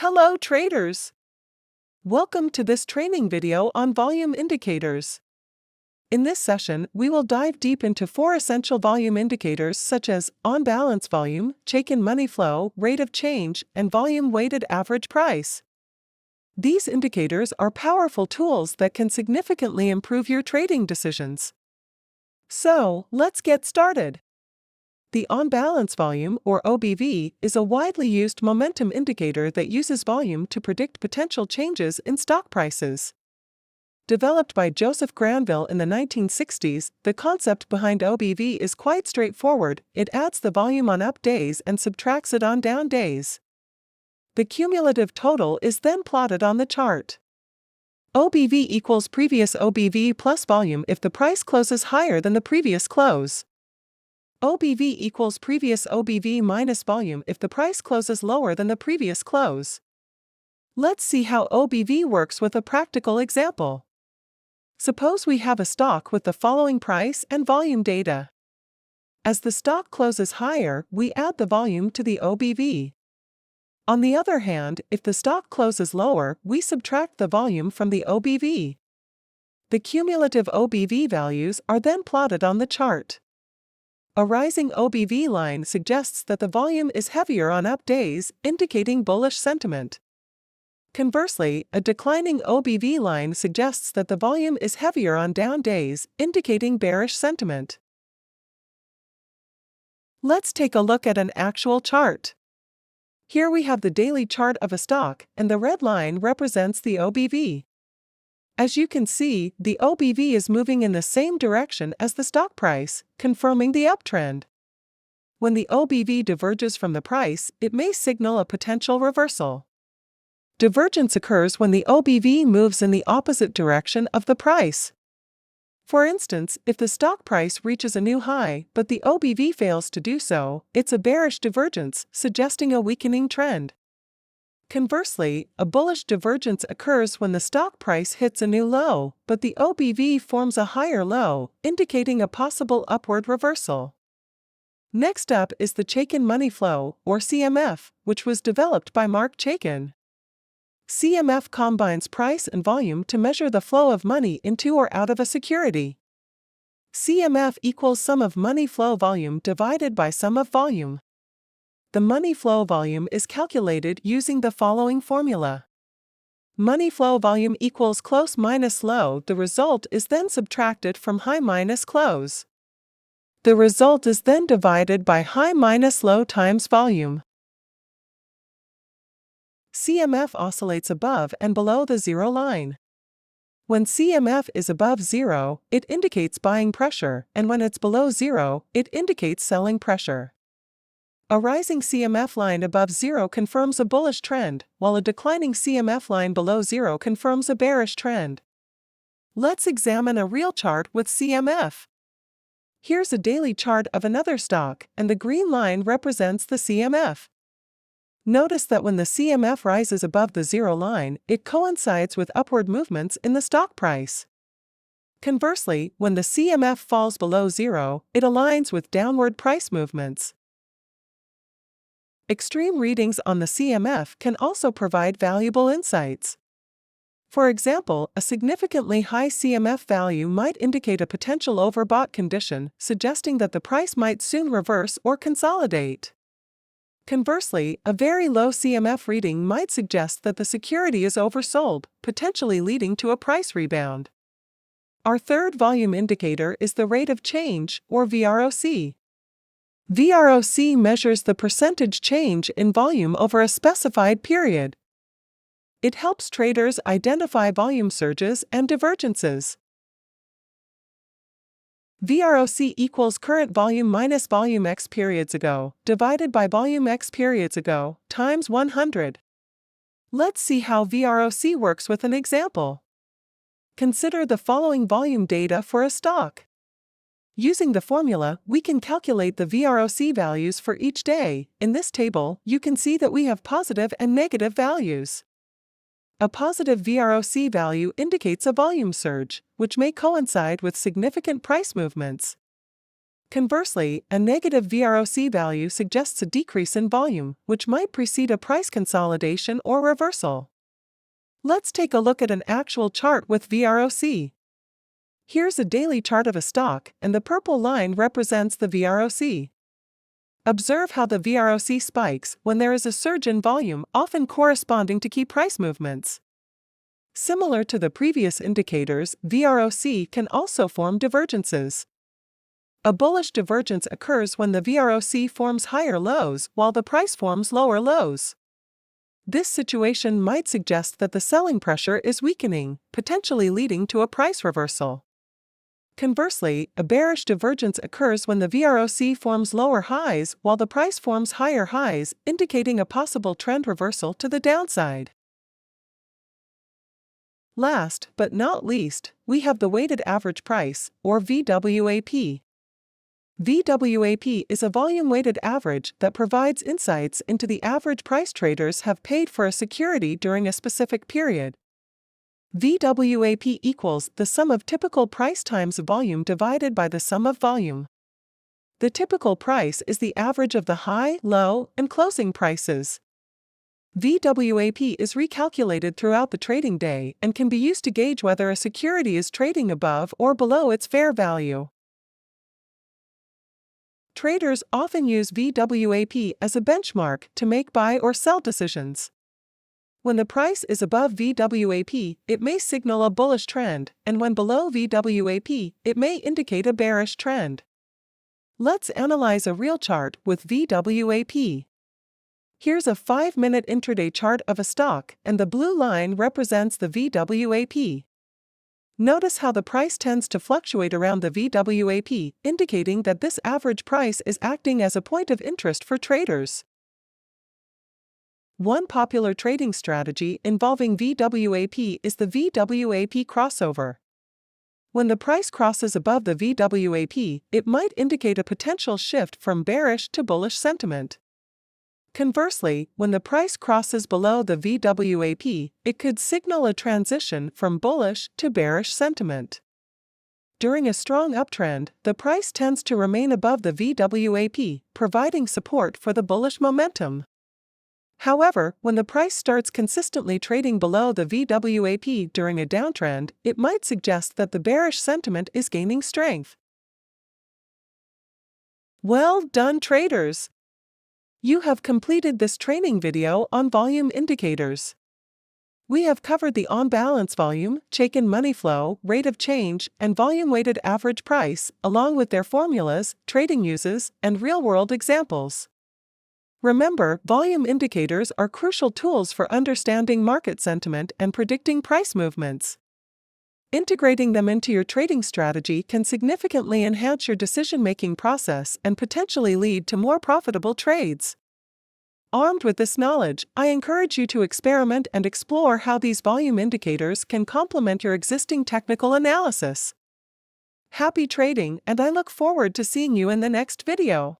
Hello traders! Welcome to this training video on volume indicators. In this session, we will dive deep into 4 essential volume indicators such as on-balance volume, Chaikin money flow, rate of change, and volume-weighted average price. These indicators are powerful tools that can significantly improve your trading decisions. So, let's get started. The on-balance volume, or OBV, is a widely used momentum indicator that uses volume to predict potential changes in stock prices. Developed by Joseph Granville in the 1960s, the concept behind OBV is quite straightforward. It adds the volume on up days and subtracts it on down days. The cumulative total is then plotted on the chart. OBV equals previous OBV plus volume if the price closes higher than the previous close. OBV equals previous OBV minus volume if the price closes lower than the previous close. Let's see how OBV works with a practical example. Suppose we have a stock with the following price and volume data. As the stock closes higher, we add the volume to the OBV. On the other hand, if the stock closes lower, we subtract the volume from the OBV. The cumulative OBV values are then plotted on the chart. A rising OBV line suggests that the volume is heavier on up days, indicating bullish sentiment. Conversely, a declining OBV line suggests that the volume is heavier on down days, indicating bearish sentiment. Let's take a look at an actual chart. Here we have the daily chart of a stock, and the red line represents the OBV. As you can see, the OBV is moving in the same direction as the stock price, confirming the uptrend. When the OBV diverges from the price, it may signal a potential reversal. Divergence occurs when the OBV moves in the opposite direction of the price. For instance, if the stock price reaches a new high but the OBV fails to do so, it's a bearish divergence, suggesting a weakening trend. Conversely, a bullish divergence occurs when the stock price hits a new low, but the OBV forms a higher low, indicating a possible upward reversal. Next up is the Chaikin money flow, or CMF, which was developed by Marc Chaikin. CMF combines price and volume to measure the flow of money into or out of a security. CMF equals sum of money flow volume divided by sum of volume. The money flow volume is calculated using the following formula. Money flow volume equals close minus low. The result is then subtracted from high minus close. The result is then divided by high minus low times volume. CMF oscillates above and below the zero line. When CMF is above zero, it indicates buying pressure, and when it's below zero, it indicates selling pressure. A rising CMF line above zero confirms a bullish trend, while a declining CMF line below zero confirms a bearish trend. Let's examine a real chart with CMF. Here's a daily chart of another stock, and the green line represents the CMF. Notice that when the CMF rises above the zero line, it coincides with upward movements in the stock price. Conversely, when the CMF falls below zero, it aligns with downward price movements. Extreme readings on the CMF can also provide valuable insights. For example, a significantly high CMF value might indicate a potential overbought condition, suggesting that the price might soon reverse or consolidate. Conversely, a very low CMF reading might suggest that the security is oversold, potentially leading to a price rebound. Our third volume indicator is the rate of change, or VROC. VROC measures the percentage change in volume over a specified period. It helps traders identify volume surges and divergences. VROC equals current volume minus volume X periods ago, divided by volume X periods ago, times 100. Let's see how VROC works with an example. Consider the following volume data for a stock. Using the formula, we can calculate the VROC values for each day. In this table, you can see that we have positive and negative values. A positive VROC value indicates a volume surge, which may coincide with significant price movements. Conversely, a negative VROC value suggests a decrease in volume, which might precede a price consolidation or reversal. Let's take a look at an actual chart with VROC. Here's a daily chart of a stock, and the purple line represents the VROC. Observe how the VROC spikes when there is a surge in volume, often corresponding to key price movements. Similar to the previous indicators, VROC can also form divergences. A bullish divergence occurs when the VROC forms higher lows while the price forms lower lows. This situation might suggest that the selling pressure is weakening, potentially leading to a price reversal. Conversely, a bearish divergence occurs when the VROC forms lower highs while the price forms higher highs, indicating a possible trend reversal to the downside. Last but not least, we have the weighted average price, or VWAP. VWAP is a volume-weighted average that provides insights into the average price traders have paid for a security during a specific period. VWAP equals the sum of typical price times volume divided by the sum of volume. The typical price is the average of the high, low, and closing prices. VWAP is recalculated throughout the trading day and can be used to gauge whether a security is trading above or below its fair value. Traders often use VWAP as a benchmark to make buy or sell decisions. When the price is above VWAP, it may signal a bullish trend, and when below VWAP, it may indicate a bearish trend. Let's analyze a real chart with VWAP. Here's a 5-minute intraday chart of a stock, and the blue line represents the VWAP. Notice how the price tends to fluctuate around the VWAP, indicating that this average price is acting as a point of interest for traders. One popular trading strategy involving VWAP is the VWAP crossover. When the price crosses above the VWAP, it might indicate a potential shift from bearish to bullish sentiment. Conversely, when the price crosses below the VWAP, it could signal a transition from bullish to bearish sentiment. During a strong uptrend, the price tends to remain above the VWAP, providing support for the bullish momentum. However, when the price starts consistently trading below the VWAP during a downtrend, it might suggest that the bearish sentiment is gaining strength. Well done, traders! You have completed this training video on volume indicators. We have covered the on-balance volume, Chaikin money flow, rate of change, and volume-weighted average price, along with their formulas, trading uses, and real-world examples. Remember, volume indicators are crucial tools for understanding market sentiment and predicting price movements. Integrating them into your trading strategy can significantly enhance your decision-making process and potentially lead to more profitable trades. Armed with this knowledge, I encourage you to experiment and explore how these volume indicators can complement your existing technical analysis. Happy trading, and I look forward to seeing you in the next video.